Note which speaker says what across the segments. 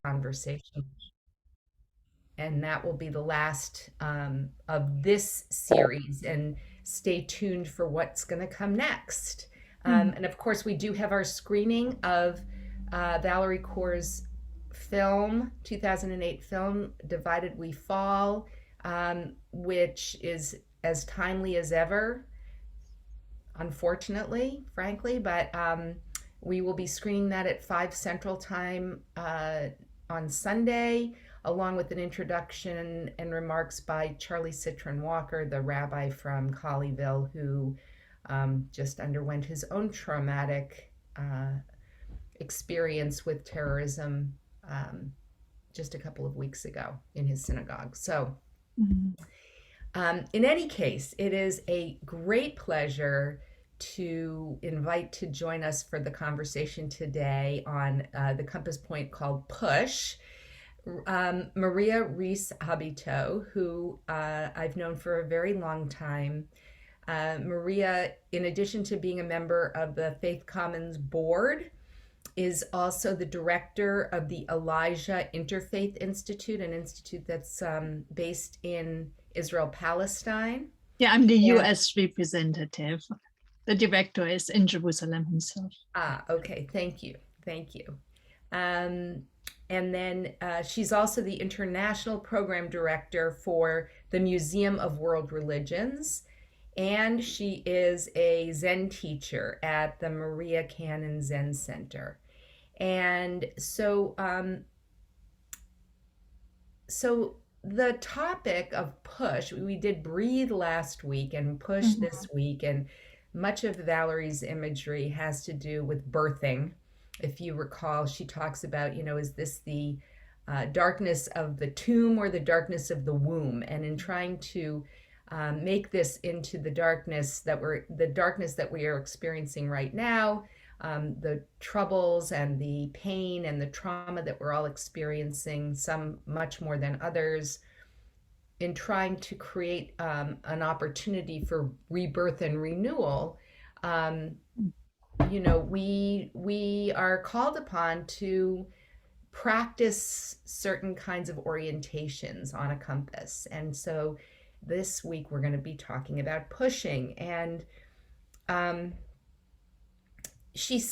Speaker 1: conversation. And that will be the last of this series. And stay tuned for what's going to come next.
Speaker 2: Mhm.
Speaker 1: And of course, we do have our screening of Valerie Kaur's film, 2008 film, Divided We Fall, which is as timely as ever, unfortunately, frankly. But we will be screening that at 5 Central Time on Sunday, along with an introduction and remarks by Charlie Citron Walker, the rabbi from Colleyville, who just underwent his own traumatic experience with terrorism just a couple of weeks ago in his synagogue. So,
Speaker 2: Mhm.
Speaker 1: in any case, it is a great pleasure to invite to join us for the conversation today on the compass point called Push. Maria Reis Habito, who I've known for a very long time. Maria, in addition to being a member of the Faith Commons board, is also the director of the Elijah Interfaith Institute, an institute that's based in Israel, Palestine.
Speaker 2: Yeah, I'm the
Speaker 1: And
Speaker 2: US representative. The director is in Jerusalem himself.
Speaker 1: okay, thank you, thank you. Um, and then she's also the international program director for the Museum of World Religions, and she is a Zen teacher at the Maria Cannon Zen Center. And so the topic of push, we did breathe last week and push
Speaker 2: Mhm.
Speaker 1: this week, and much of Valerie's imagery has to do with birthing. If you recall, she talks about, is this the darkness of the tomb or the darkness of the womb? And in trying to make this into the darkness that we are experiencing right now, the troubles and the pain and the trauma that we're all experiencing, some much more than others, in trying to create an opportunity for rebirth and renewal. Um, we are called upon to practice certain kinds of orientations on a compass, and so this week we're going to be talking about pushing. And um, she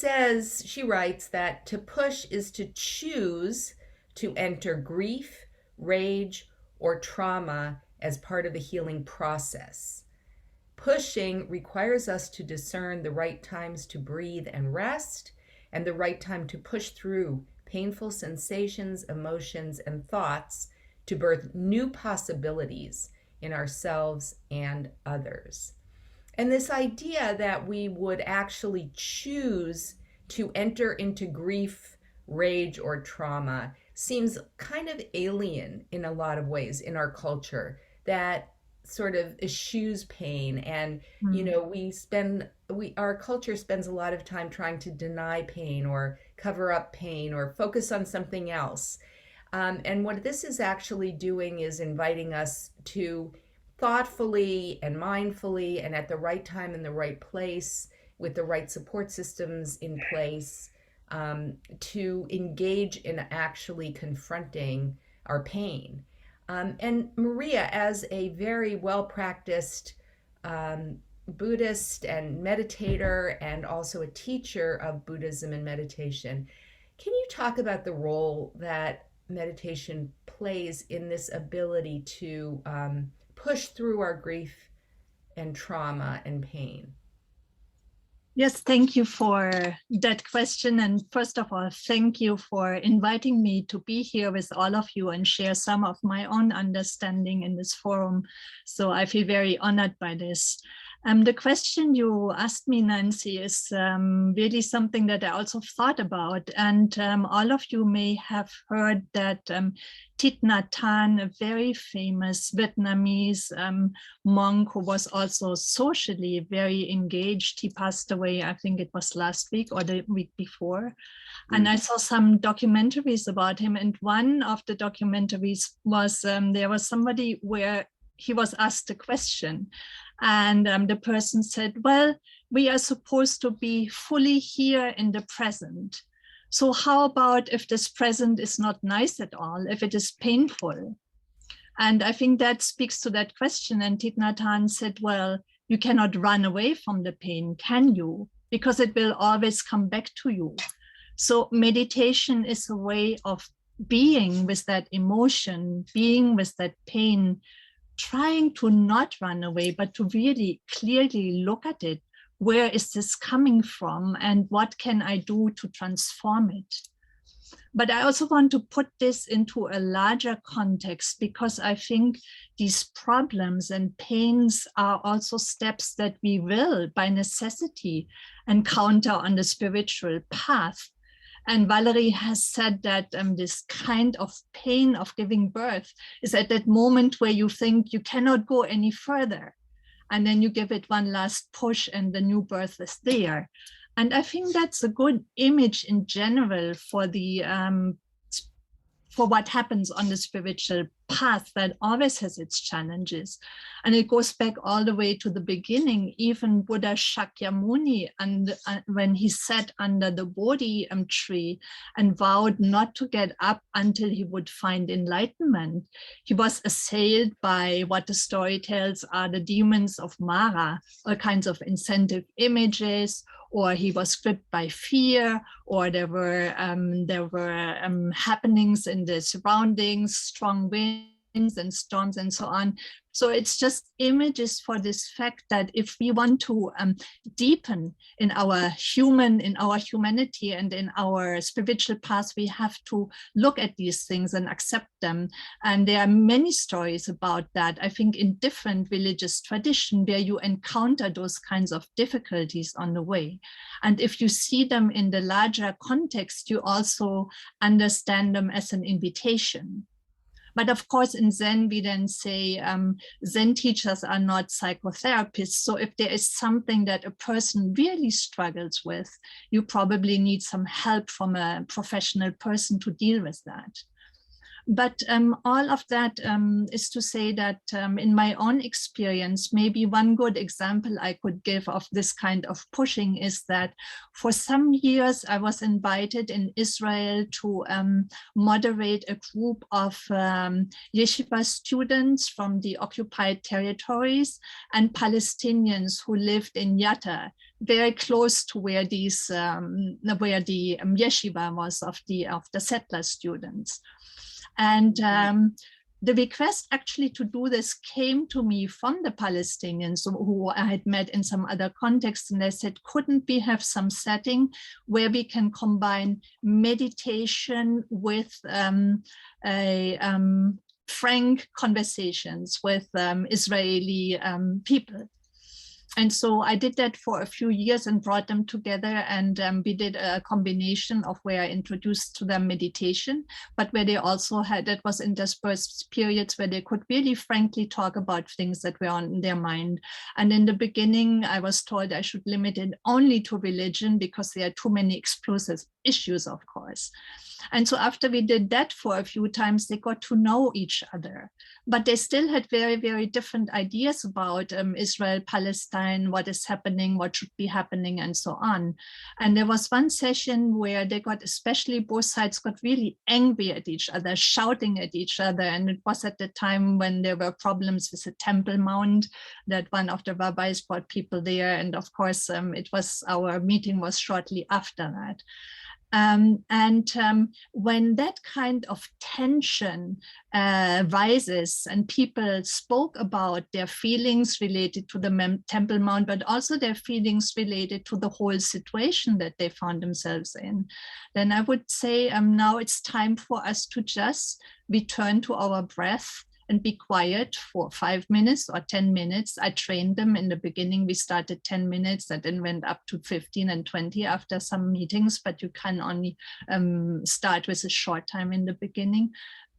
Speaker 1: writes that to push is to choose to enter grief, rage, or trauma as part of the healing process. Pushing requires us to discern the right times to breathe and rest, and the right time to push through painful sensations, emotions, and thoughts to birth new possibilities in ourselves and others. And this idea that we would actually choose to enter into grief, rage, or trauma seems kind of alien in a lot of ways in our culture, that sort of eschews pain. And
Speaker 2: Mhm.
Speaker 1: our culture spends a lot of time trying to deny pain or cover up pain or focus on something else. And what this is actually doing is inviting us to thoughtfully and mindfully and at the right time in the right place with the right support systems in place, to engage in actually confronting our pain. And Maria, as a very well practiced um, Buddhist and meditator, and also a teacher of Buddhism and meditation, can you talk about the role that meditation plays in this ability to push through our grief and trauma and pain?
Speaker 2: Yes, thank you for that question. And first of all, thank you for inviting me to be here with all of you and share some of my own understanding in this forum. So I feel very honored by this. The question you asked me, Nancy, is really something that I also thought about. And all of you may have heard that Thich Nhat Hanh, a very famous Vietnamese monk who was also socially very engaged. He passed away, I think it was last week or the week before. And I saw some documentaries about him. And one of the documentaries was there was somebody where he was asked a question. And the person said, well, we are supposed to be fully here in the present. So how about if this present is not nice at all, if it is painful? And I think that speaks to that question. And Thich Nhat Hanh said, well, you cannot run away from the pain, can you? Because it will always come back to you. So meditation is a way of being with that emotion, being with that pain, trying to not run away, but to really clearly look at it. Where is this coming from? And what can I do to transform it? But I also want to put this into a larger context, because I think these problems and pains are also steps that we will, by necessity, encounter on the spiritual path. And Valerie has said that this kind of pain of giving birth is at that moment where you think you cannot go any further. And then you give it one last push and the new birth is there. And I think that's a good image in general for the for what happens on the spiritual path that always has its challenges. And it goes back all the way to the beginning. Even Buddha Shakyamuni, and when he sat under the Bodhi tree and vowed not to get up until he would find enlightenment, he was assailed by what the story tells are the demons of Mara, all kinds of incentive images, or he was gripped by fear, or there were happenings in the surroundings, strong winds and storms and so on. So it's just images for this fact that if we want to deepen in our humanity and in our spiritual path, we have to look at these things and accept them. And there are many stories about that, I think, in different religious traditions where you encounter those kinds of difficulties on the way. And if you see them in the larger context, you also understand them as an invitation. But of course, in Zen, we then say Zen teachers are not psychotherapists. So if there is something that a person really struggles with, you probably need some help from a professional person to deal with that. But all of that is to say that in my own experience, maybe one good example I could give of this kind of pushing is that for some years I was invited in Israel to moderate a group of yeshiva students from the occupied territories and Palestinians who lived in Yatta, very close to where these where the yeshiva was of the settler students. And the request actually to do this came to me from the Palestinians who I had met in some other contexts. And they said, couldn't we have some setting where we can combine meditation with frank conversations with Israeli people? And so I did that for a few years and brought them together, and we did a combination of where I introduced to them meditation, but where they also had, that was interspersed periods where they could really frankly talk about things that were on their mind. And in the beginning, I was told I should limit it only to religion because there are too many explosive issues, of course. And so after we did that for a few times, they got to know each other. But they still had very, very different ideas about Israel, Palestine, what is happening, what should be happening, and so on. And there was one session where they got, especially both sides got really angry at each other, shouting at each other. And it was at the time when there were problems with the Temple Mount, that one of the rabbis brought people there. And of course, our meeting was shortly after that. When that kind of tension rises and people spoke about their feelings related to the Temple Mount, but also their feelings related to the whole situation that they found themselves in, then I would say now it's time for us to just return to our breath and be quiet for 5 minutes or 10 minutes. I trained them in the beginning. We started 10 minutes, that then went up to 15 and 20 after some meetings, but you can only start with a short time in the beginning.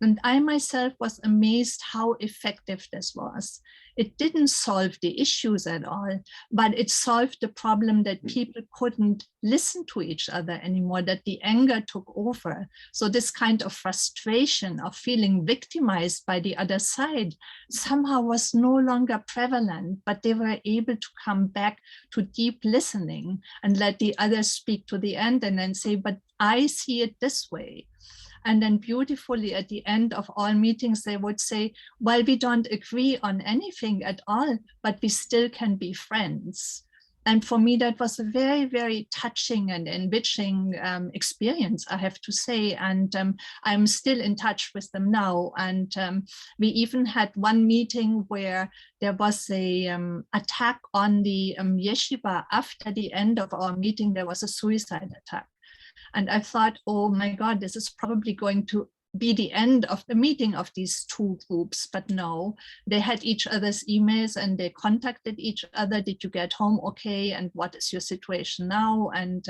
Speaker 2: And I myself was amazed how effective this was. It didn't solve the issues at all, but it solved the problem that people couldn't listen to each other anymore, that the anger took over. So this kind of frustration of feeling victimized by the other side somehow was no longer prevalent, but they were able to come back to deep listening and let the other speak to the end and then say, but I see it this way. And then beautifully at the end of all meetings, they would say, well, we don't agree on anything at all, but we still can be friends. And for me, that was a very, very touching and enriching experience, I have to say. And I'm still in touch with them now. And we even had one meeting where there was a attack on the yeshiva. After the end of our meeting, there was a suicide attack. And I thought, oh my God, this is probably going to be the end of the meeting of these two groups. But no, they had each other's emails and they contacted each other. Did you get home okay? And what is your situation now? And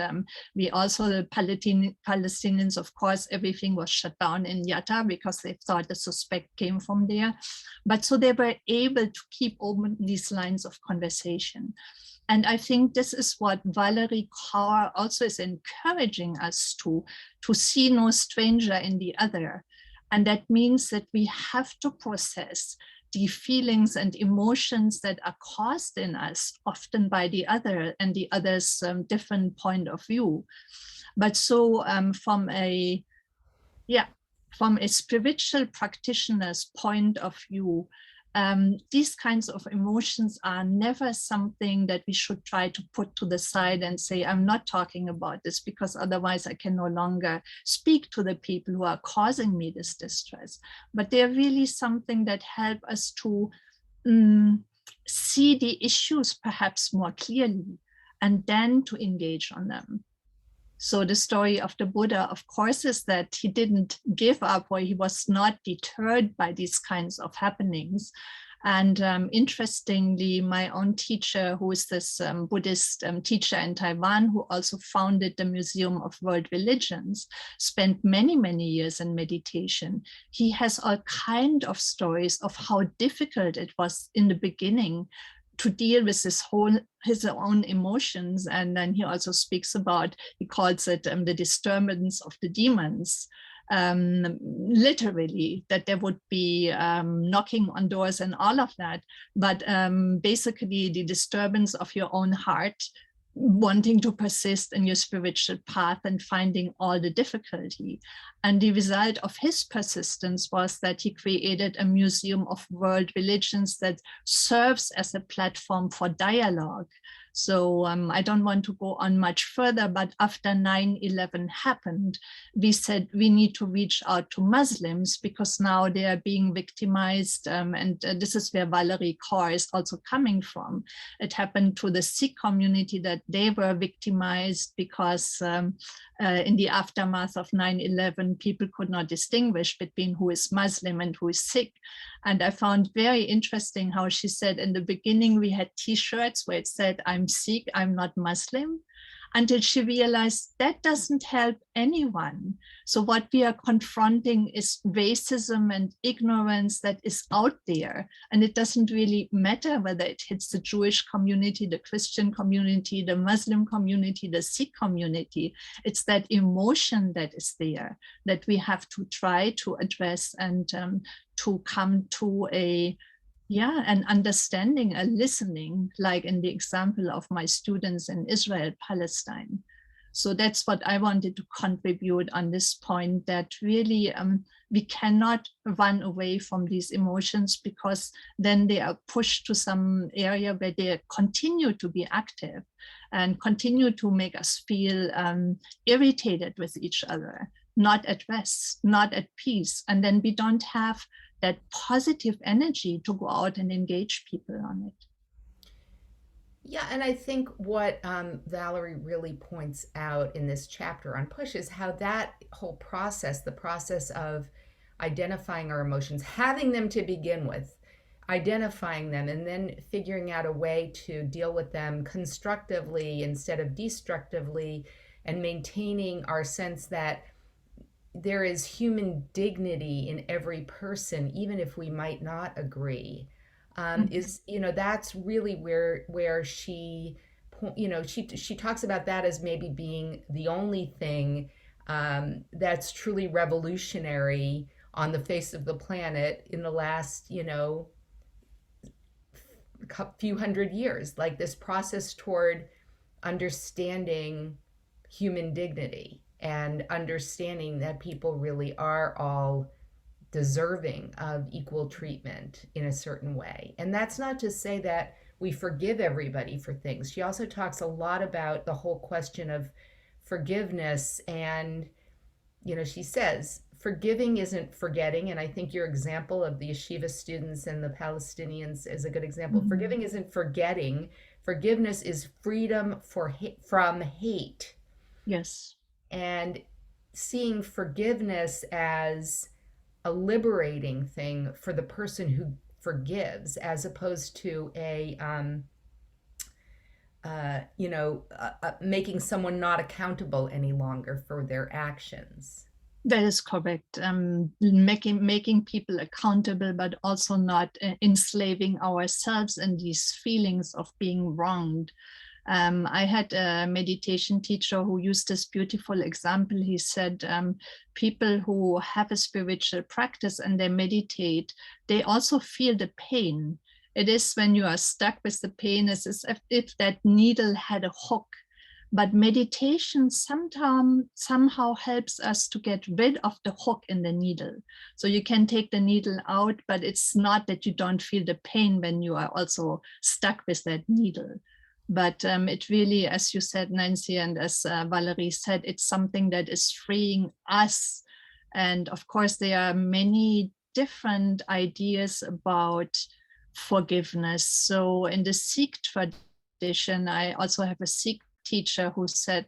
Speaker 2: we also, the Palestinians, of course, everything was shut down in Yatta because they thought the suspect came from there. But so they were able to keep open these lines of conversation. And I think this is what Valerie Kaur also is encouraging us to see no stranger in the other. And that means that we have to process the feelings and emotions that are caused in us, often by the other and the other's different point of view. But so from a spiritual practitioner's point of view, these kinds of emotions are never something that we should try to put to the side and say, I'm not talking about this because otherwise I can no longer speak to the people who are causing me this distress. But they're really something that help us to see the issues perhaps more clearly and then to engage on them. So the story of the Buddha, of course, is that he didn't give up or he was not deterred by these kinds of happenings. And interestingly, my own teacher, who is this Buddhist teacher in Taiwan, who also founded the Museum of World Religions, spent many, many years in meditation. He has all kinds of stories of how difficult it was in the beginning to deal with his own emotions. And then he also speaks about, he calls it the disturbance of the demons, literally, that there would be knocking on doors and all of that. But basically the disturbance of your own heart, wanting to persist in your spiritual path and finding all the difficulty. And the result of his persistence was that he created a museum of world religions that serves as a platform for dialogue. So I don't want to go on much further, but after 9/11 happened, we said we need to reach out to Muslims because now they are being victimized. And this is where Valerie Kaur is also coming from. It happened to the Sikh community that they were victimized because in the aftermath of 9/11, people could not distinguish between who is Muslim and who is Sikh. And I found very interesting how she said in the beginning, we had T-shirts where it said, I'm Sikh, I'm not Muslim, until she realized that doesn't help anyone. So what we are confronting is racism and ignorance that is out there. And it doesn't really matter whether it hits the Jewish community, the Christian community, the Muslim community, the Sikh community. It's that emotion that is there that we have to try to address and to come to an understanding, a listening, like in the example of my students in Israel, Palestine. So that's what I wanted to contribute on this point, that really we cannot run away from these emotions because then they are pushed to some area where they continue to be active and continue to make us feel irritated with each other, not at rest, not at peace. And then we don't have that positive energy to go out and engage people on it.
Speaker 1: Yeah, and I think what Valerie really points out in this chapter on push is how that whole process, the process of identifying our emotions, having them to begin with, identifying them, and then figuring out a way to deal with them constructively instead of destructively, and maintaining our sense that there is human dignity in every person, even if we might not agree.
Speaker 2: Mhm.
Speaker 1: Is, that's really where she, she talks about that as maybe being the only thing that's truly revolutionary on the face of the planet in the last, few hundred years, like this process toward understanding human dignity and understanding that people really are all deserving of equal treatment in a certain way. And that's not to say that we forgive everybody for things. She also talks a lot about the whole question of forgiveness. And, she says, forgiving isn't forgetting. And I think your example of the yeshiva students and the Palestinians is a good example.
Speaker 2: Mhm.
Speaker 1: Forgiving isn't forgetting. Forgiveness is freedom from hate,
Speaker 2: Yes.
Speaker 1: and seeing forgiveness as a liberating thing for the person who forgives, as opposed to making someone not accountable any longer for their actions.
Speaker 2: That is correct. Making people accountable, but also not enslaving ourselves in these feelings of being wronged. I had a meditation teacher who used this beautiful example. He said, people who have a spiritual practice and they meditate, they also feel the pain. It is when you are stuck with the pain, it's as if that needle had a hook. But meditation sometimes somehow helps us to get rid of the hook in the needle. So you can take the needle out, but it's not that you don't feel the pain when you are also stuck with that needle. But it really, as you said, Nancy, and as Valerie said, it's something that is freeing us. And of course, there are many different ideas about forgiveness. So in the Sikh tradition, I also have a Sikh teacher who said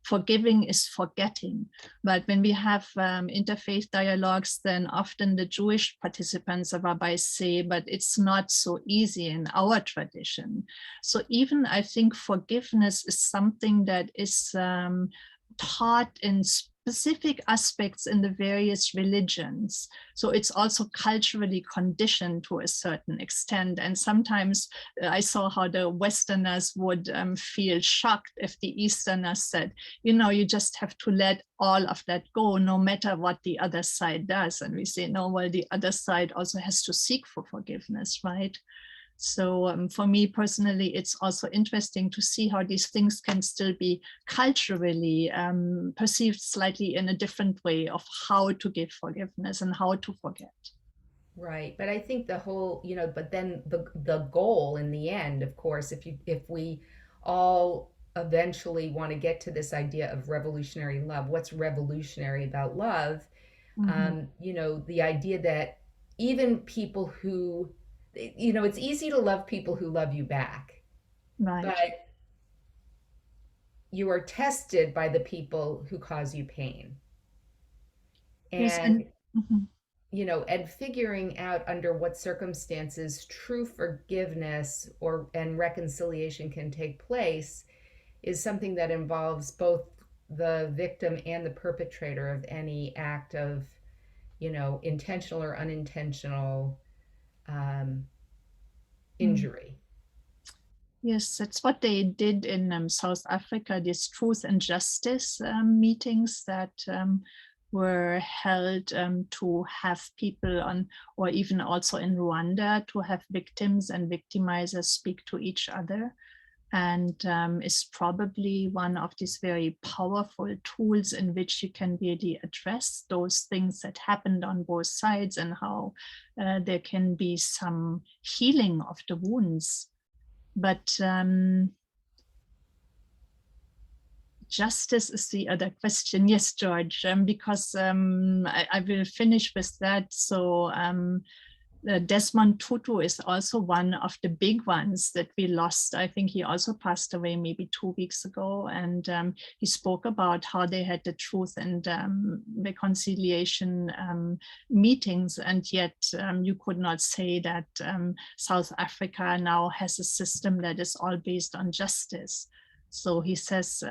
Speaker 2: forgiving is forgetting. But when we have interfaith dialogues, then often the Jewish participants of rabbis say, but it's not so easy in our tradition. So even I think forgiveness is something that is taught in specific aspects in the various religions. So it's also culturally conditioned to a certain extent. And sometimes I saw how the Westerners would feel shocked if the Easterners said, you just have to let all of that go, no matter what the other side does. And we say, no, well, the other side also has to seek for forgiveness, right? So for me personally, it's also interesting to see how these things can still be culturally perceived slightly in a different way of how to give forgiveness and how to forget.
Speaker 1: Right. But I think the whole, but then the goal in the end, of course, if we all eventually want to get to this idea of revolutionary love, what's revolutionary about love?
Speaker 2: Mm-hmm.
Speaker 1: The idea that even people who, it's easy to love people who love you back,
Speaker 2: Right.
Speaker 1: but you are tested by the people who cause you pain.
Speaker 2: Yes. And
Speaker 1: And
Speaker 2: mhm.
Speaker 1: and figuring out under what circumstances true forgiveness and reconciliation can take place is something that involves both the victim and the perpetrator of any act of, intentional or unintentional um,
Speaker 2: Mm.
Speaker 1: injury.
Speaker 2: Yes, that's what they did in South Africa, these truth and justice meetings that were held to have people on, or even also in Rwanda, to have victims and victimizers speak to each other. And is probably one of these very powerful tools in which you can really address those things that happened on both sides, and how there can be some healing of the wounds. But justice is the other question. Yes, George, because I will finish with that. So Desmond Tutu is also one of the big ones that we lost. I think he also passed away maybe 2 weeks ago. And he spoke about how they had the truth and reconciliation meetings. And yet you could not say that South Africa now has a system that is all based on justice. So he says,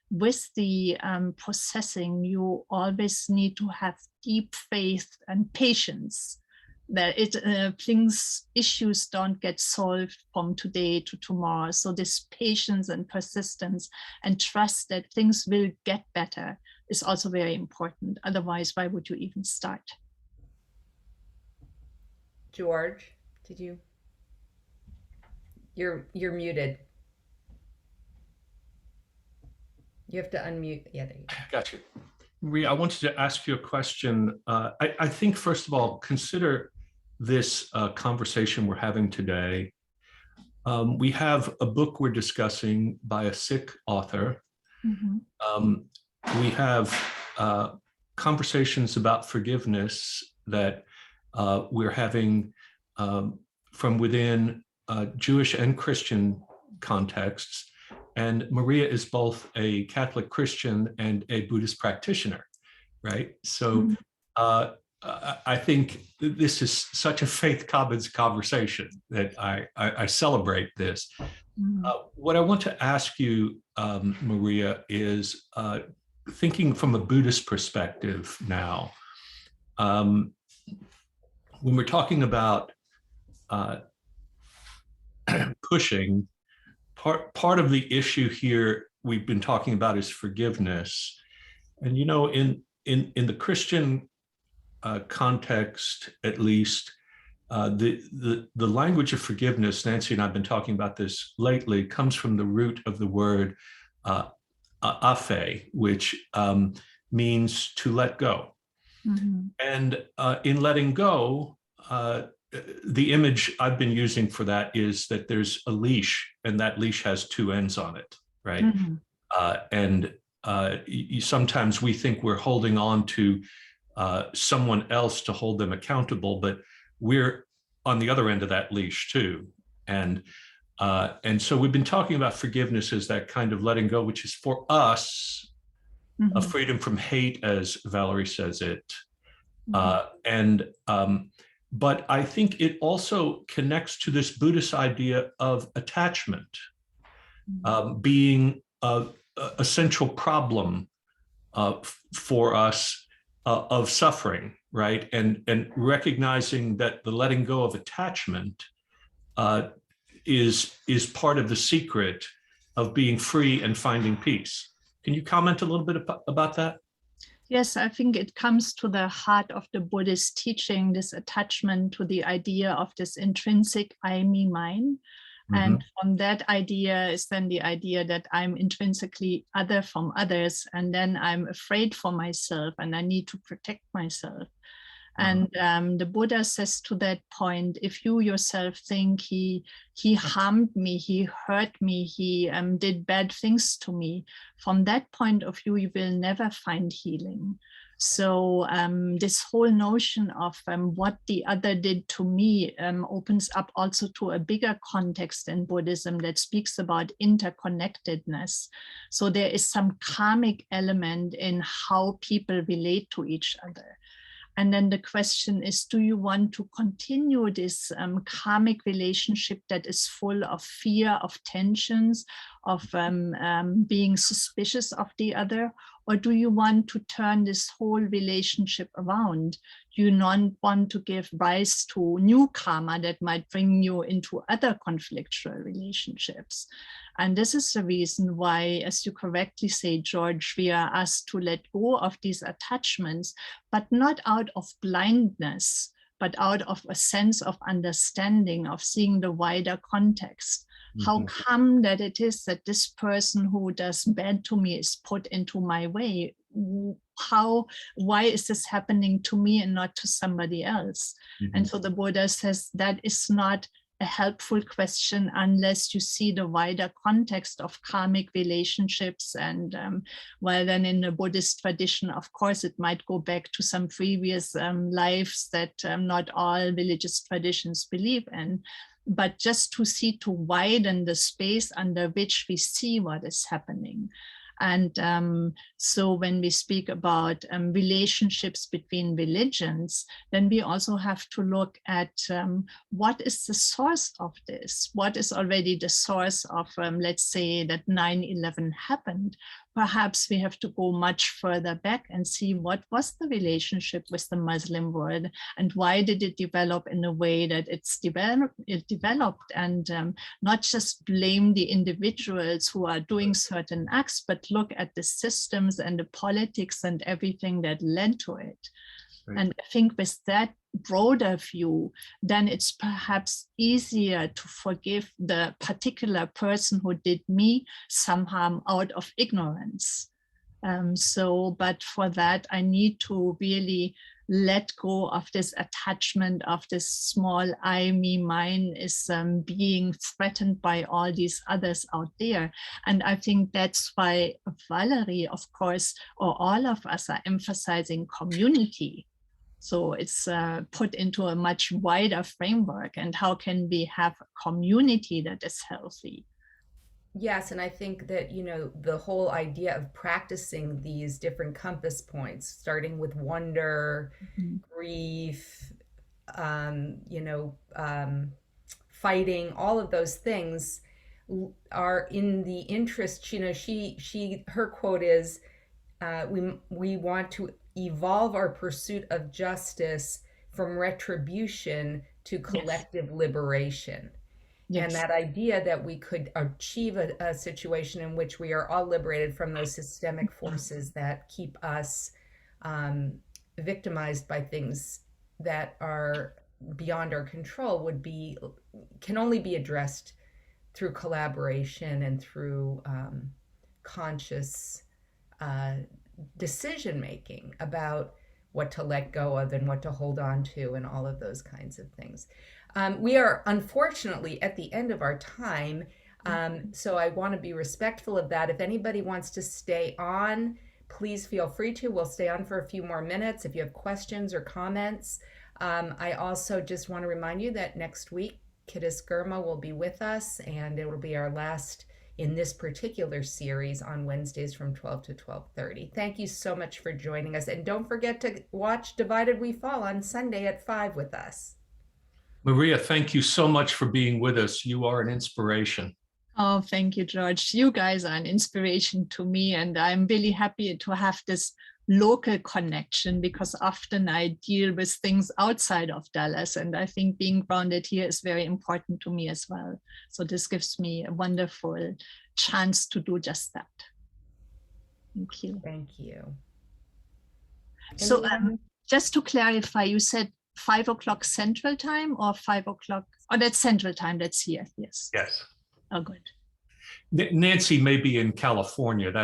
Speaker 2: with the processing, you always need to have deep faith and patience that issues don't get solved from today to tomorrow. So this patience and persistence and trust that things will get better is also very important. Otherwise, why would you even start?
Speaker 1: George, you're muted. You have to unmute. Yeah, there you go.
Speaker 3: Got you. Maria, I wanted to ask you a question. I think, first of all, consider this conversation we're having today. We have a book we're discussing by a Sikh author. We have conversations about forgiveness that we're having from within Jewish and Christian contexts. And Maria is both a Catholic Christian and a Buddhist practitioner, right? So I think this is such a faith commons conversation that I celebrate this. What I want to ask you, Maria, is thinking from a Buddhist perspective now. When we're talking about pushing, part of the issue here we've been talking about is forgiveness. And you know, in the Christian context, at least, the language of forgiveness, Nancy and I've been talking about this lately, comes from the root of the word afe, which means to let go. And in letting go, the image I've been using for that is that there's a leash, and that leash has two ends on it, right? And sometimes we think we're holding on to someone else to hold them accountable, but we're on the other end of that leash too. And so we've been talking about forgiveness as that kind of letting go, which is for us a freedom from hate, as Valerie says it. But I think it also connects to this Buddhist idea of attachment being a central problem for us of suffering, right? And recognizing that the letting go of attachment is part of the secret of being free and finding peace. Can you comment a little bit about that?
Speaker 2: Yes, I think it comes to the heart of the Buddhist teaching, this attachment to the idea of this intrinsic I, me, mine. And from that idea is then the idea that I'm intrinsically other from others, and then I'm afraid for myself and I need to protect myself. And the Buddha says to that point, if you yourself think he harmed me, he hurt me, he did bad things to me, from that point of view, you will never find healing. So this whole notion of what the other did to me opens up also to a bigger context in Buddhism that speaks about interconnectedness. So there is some karmic element in how people relate to each other. And then the question is, do you want to continue this karmic relationship that is full of fear, of tensions, of being suspicious of the other? Or do you want to turn this whole relationship around? Do you not want to give rise to new karma that might bring you into other conflictual relationships? And this is the reason why, as you correctly say, George, we are asked to let go of these attachments, but not out of blindness, but out of a sense of understanding, of seeing the wider context. How come that it is that this person who does bad to me is put into my way? Why is this happening to me and not to somebody else? And so the Buddha says that is not a helpful question unless you see the wider context of karmic relationships. And while then in the Buddhist tradition, of course, it might go back to some previous lives that not all religious traditions believe in. But just to widen the space under which we see what is happening. And so when we speak about relationships between religions, then we also have to look at what is the source of this? What is already the source of, let's say, that 9/11 happened? Perhaps we have to go much further back and see what was the relationship with the Muslim world and why did it develop in a way that it developed, and not just blame the individuals who are doing certain acts, but look at the systems and the politics and everything that led to it. Right. And I think with that broader view, then it's perhaps easier to forgive the particular person who did me some harm out of ignorance. But for that, I need to really let go of this attachment of this small I, me, mine is being threatened by all these others out there. And I think that's why Valerie, of course, or all of us are emphasizing community. So it's put into a much wider framework, and how can we have a community that is healthy?
Speaker 1: Yes, and I think that, you know, the whole idea of practicing these different compass points, starting with wonder, grief, fighting, all of those things are in the interest, you know, her quote is, we want to evolve our pursuit of justice from retribution to collective liberation. Yes. And that idea that we could achieve a situation in which we are all liberated from those systemic forces that keep us victimized by things that are beyond our control can only be addressed through collaboration and through conscious decision making about what to let go of and what to hold on to and all of those kinds of things. We are unfortunately at the end of our time, so I want to be respectful of that. If anybody wants to stay on, please feel free to. We'll stay on for a few more minutes if you have questions or comments. I also just want to remind you that next week Kittis Gurma will be with us, and it will be our last in this particular series on Wednesdays from 12 to 12:30. Thank you so much for joining us. And don't forget to watch Divided We Fall on Sunday at 5 with us.
Speaker 3: Maria, thank you so much for being with us. You are an inspiration.
Speaker 2: Oh, thank you, George. You guys are an inspiration to me, and I'm really happy to have this local connection, because often I deal with things outside of Dallas, and I think being grounded here is very important to me as well. So this gives me a wonderful chance to do just that. Thank you.
Speaker 1: Thank you.
Speaker 2: So just to clarify, you said 5 o'clock Central Time or 5 o'clock? Oh, that's Central Time. That's here. Yes.
Speaker 3: Yes.
Speaker 2: Oh, good.
Speaker 3: Nancy may be in California. That's